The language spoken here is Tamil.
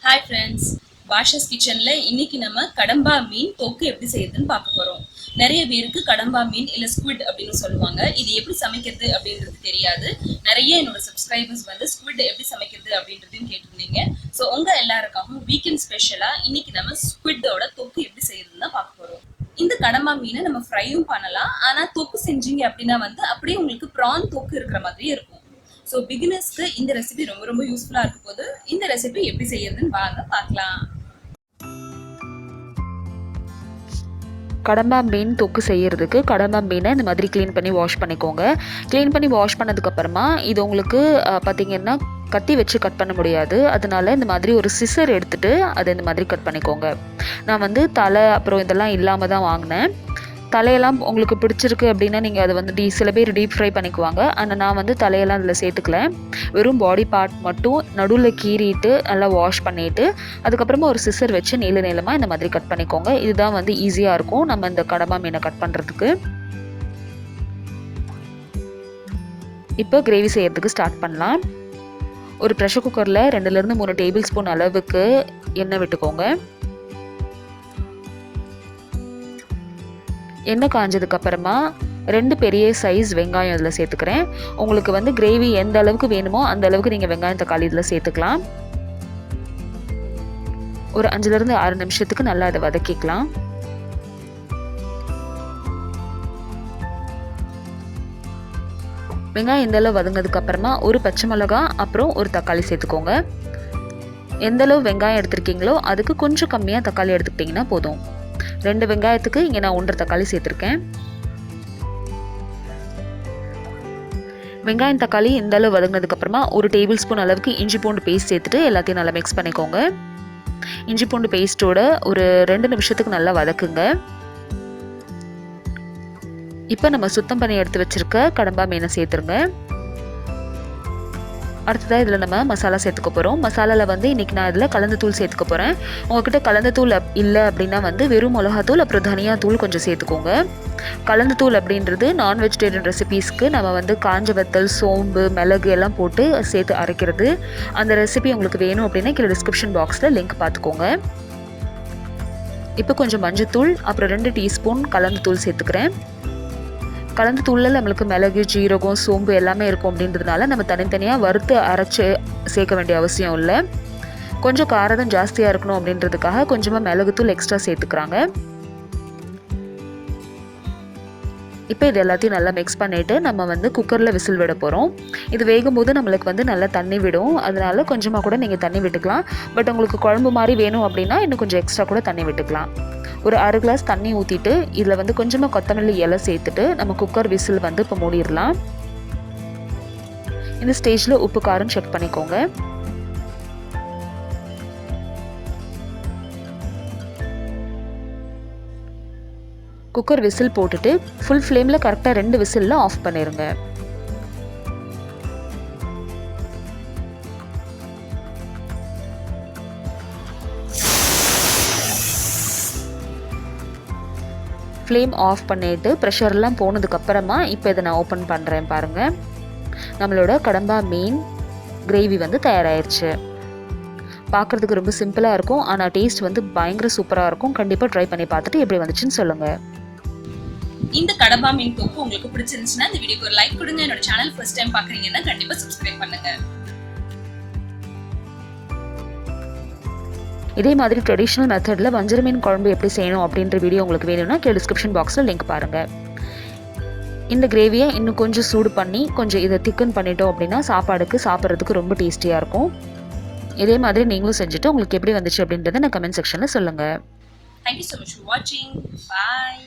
Hi friends, bashaskitchenல இன்னைக்கு நம்ம கடம்பா மீன் தொக்கு எப்படி செய்யறதுன்னு பார்க்க போறோம். நிறைய பேருக்கு கடம்பா மீன் இல்ல ஸ்குவிட் அப்படின்னு சொல்லுவாங்க. இது எப்படி சமைக்கிறது அப்படின்றது தெரியாது. நிறைய என்னோட சப்ஸ்கிரைபர்ஸ் வந்து ஸ்குவிட் எப்படி சமைக்கிறது அப்படின்றதையும் கேட்டிருந்தீங்க. ஸோ உங்க எல்லாருக்காகவும் வீக்கெண்ட் ஸ்பெஷலா இன்னைக்கு நம்ம ஸ்குவிட்டோட தொக்கு எப்படி செய்யறதுன்னு தான் பார்க்க போறோம். இந்த கடம்பா மீனை நம்ம ஃப்ரையும் பண்ணலாம். ஆனா தொக்கு செஞ்சீங்க அப்படின்னா வந்து அப்படியே உங்களுக்கு ப்ரான் தொக்கு இருக்கிற மாதிரியே இருக்கும். ஸோ பிகினர்ஸ்க்கு இந்த ரெசிபி ரொம்ப யூஸ்ஃபுல்லாக இருக்க போது இந்த ரெசிபி எப்படி செய்யறதுன்னு வாங்க பார்க்கலாம். கடம்பா மீன் தொக்கு செய்கிறதுக்கு கடம்பா மீனை இந்த மாதிரி க்ளீன் பண்ணி வாஷ் பண்ணிக்கோங்க. க்ளீன் பண்ணி வாஷ் பண்ணதுக்கப்புறமா இது உங்களுக்கு பார்த்திங்கன்னா கத்தி வச்சு கட் பண்ண முடியாது. அதனால இந்த மாதிரி ஒரு சிசர் எடுத்துகிட்டு அதை இந்த மாதிரி கட் பண்ணிக்கோங்க. நான் வந்து தலை அப்புறம் இதெல்லாம் இல்லாமல் தான் வாங்கினேன். தலையெல்லாம் உங்களுக்கு பிடிச்சிருக்கு அப்படின்னா நீங்கள் அதை வந்து சில பேர் டீப் ஃப்ரை பண்ணிக்குவாங்க. ஆனால் நான் வந்து தலையெல்லாம் அதில் சேர்த்துக்கல. வெறும் பாடி பார்ட் மட்டும் நடுவில் கீறிட்டு நல்லா வாஷ் பண்ணிவிட்டு அதுக்கப்புறமா ஒரு சிசர் வச்சு நீளமாக இந்த மாதிரி கட் பண்ணிக்கோங்க. இதுதான் வந்து ஈஸியாக இருக்கும் நம்ம இந்த கடம்பா மீனை கட் பண்ணுறதுக்கு. இப்போ கிரேவி செய்யறதுக்கு ஸ்டார்ட் பண்ணலாம். ஒரு ப்ரெஷர் குக்கரில் 2லேருந்து 3 டேபிள் ஸ்பூன் அளவுக்கு எண்ணெய் விட்டுக்கோங்க. எண்ணெய் காஞ்சதுக்கப்புறமா 2 பெரிய சைஸ் வெங்காயம் இதில் சேர்த்துக்கிறேன். உங்களுக்கு வந்து கிரேவி எந்த அளவுக்கு வேணுமோ அந்த அளவுக்கு நீங்கள் வெங்காயம் தக்காளி இதில் சேர்த்துக்கலாம். ஒரு 5லேருந்து 6 நிமிஷத்துக்கு நல்லா அதை வதக்கிக்கலாம். வெங்காயம் இந்த அளவு வதங்கினதுக்கப்புறமா ஒரு பச்சை மிளகா அப்புறம் ஒரு தக்காளி சேர்த்துக்கோங்க. எந்த அளவு வெங்காயம் எடுத்துருக்கீங்களோ அதுக்கு கொஞ்சம் கம்மியாக தக்காளி எடுத்துக்கிட்டிங்கன்னா போதும். 2 வெங்காயத்துக்கு இங்கே நான் 1.5 தக்காளி சேர்த்துருக்கேன். வெங்காயம் தக்காளி இந்த அளவு வதங்கினதுக்கப்புறமா ஒரு டேபிள் ஸ்பூன் அளவுக்கு இஞ்சி பூண்டு பேஸ்ட் சேர்த்துட்டு எல்லாத்தையும் நல்லா மிக்ஸ் பண்ணிக்கோங்க. இஞ்சி பூண்டு பேஸ்ட்டோட ஒரு 2 நிமிஷத்துக்கு நல்லா வதக்குங்க. இப்போ நம்ம சுத்தம் பண்ணி எடுத்து வச்சுருக்க கடம்பா மீனை சேர்த்துருங்க. அடுத்ததாக இதில் நம்ம மசாலா சேர்த்துக்க போகிறோம். மசாலாவில் வந்து இன்றைக்கி நான் இதில் கலந்த தூள் சேர்த்துக்க போகிறேன். உங்கள்கிட்ட கலந்த தூள் இல்லை அப்படின்னா வந்து வெறும் மிளகாத்தூள் அப்புறம் தனியா தூள் கொஞ்சம் சேர்த்துக்கோங்க. கலந்த தூள் அப்படின்றது நான் வெஜிடேரியன் ரெசிபீஸ்க்கு நம்ம வந்து காஞ்ச வத்தல், சோம்பு, மிளகு எல்லாம் போட்டு சேர்த்து அரைக்கிறது. அந்த ரெசிபி உங்களுக்கு வேணும் அப்படின்னா கீழே டிஸ்கிரிப்ஷன் பாக்ஸில் லிங்க் பார்த்துக்கோங்க. இப்போ கொஞ்சம் மஞ்சத்தூள் அப்புறம் 2 டீஸ்பூன் கலந்த தூள் சேர்த்துக்கிறேன். கலந்து தூளில் நம்மளுக்கு மிளகு, ஜீரகம், சோம்பு எல்லாமே இருக்கும் அப்படின்றதுனால நம்ம தனித்தனியாக வறுத்து அரைச்சி சேர்க்க வேண்டிய அவசியம் இல்லை. கொஞ்சம் காரம் ஜாஸ்தியாக இருக்கணும் அப்படின்றதுக்காக கொஞ்சமாக மிளகுத்தூள் எக்ஸ்ட்ரா சேர்த்துக்கிறாங்க. இப்போ இது எல்லாத்தையும் நல்லா மிக்ஸ் பண்ணிவிட்டு நம்ம வந்து குக்கரில் விசில் விட போகிறோம். இது வேகும்போது நம்மளுக்கு வந்து நல்லா தண்ணி விடும். அதனால கொஞ்சமாக கூட நீங்கள் தண்ணி விட்டுக்கலாம். பட் உங்களுக்கு குழம்பு மாதிரி வேணும் அப்படின்னா இன்னும் கொஞ்சம் எக்ஸ்ட்ரா கூட தண்ணி விட்டுக்கலாம். ஒரு 1/2 கிளாஸ் தண்ணி ஊற்றிட்டு இதில் வந்து கொஞ்சமாக கொத்தமல்லி இலை சேர்த்துட்டு நம்ம குக்கர் விசில் வந்து இப்போ மூடிடலாம். இந்த ஸ்டேஜில் உப்பு காரம் செக் பண்ணிக்கோங்க. குக்கர் விசில் போட்டுட்டு ஃபுல் ஃப்ளேமில் கரெக்டாக 2 விசிலில் ஆஃப் பண்ணிடுங்க. ஃப்ளேம் ஆஃப் பண்ணிவிட்டு ப்ரெஷர்லாம் போனதுக்கப்புறமா இப்போ இதை நான் ஓப்பன் பண்ணுறேன் பாருங்கள். நம்மளோட கடம்பா மீன் கிரேவி வந்து தயாராகிடுச்சு. பார்க்குறதுக்கு ரொம்ப சிம்பிளாக இருக்கும். ஆனால் டேஸ்ட் வந்து பயங்கர சூப்பராக இருக்கும். கண்டிப்பாக ட்ரை பண்ணி பார்த்துட்டு எப்படி வந்துச்சுன்னு சொல்லுங்கள். இந்த கடம்பா மீன் தொக்கு உங்களுக்கு பிடிச்சிருந்துச்சுன்னா இந்த வீடியோக்கு ஒரு லைக் கொடுங்க. என்னோட சேனல் ஃபர்ஸ்ட் டைம் பார்க்குறீங்கன்னா கண்டிப்பாக சப்ஸ்கிரைப் பண்ணுங்க. இதே மாதிரி ட்ரெடிஷ்னல் மெத்தடில் வஞ்சர மீன் குழம்பு எப்படி செய்யணும் அப்படின்ற வீடியோ உங்களுக்கு வேணும்னா கீழே டிஸ்கிரிப்ஷன் பாக்ஸில் லிங்க் பாருங்கள். இந்த கிரேவியை இன்னும் கொஞ்சம் சூடு பண்ணி கொஞ்சம் இதை திக்கன் பண்ணிட்டோம் அப்படின்னா சாப்பிட்றதுக்கு ரொம்ப டேஸ்டியாக இருக்கும். இதே மாதிரி நீங்களும் செஞ்சுட்டு உங்களுக்கு எப்படி வந்துச்சு அப்படின்றத நான் கமெண்ட் செக்ஷனில் சொல்லுங்கள். Thank you so much for watching. Bye.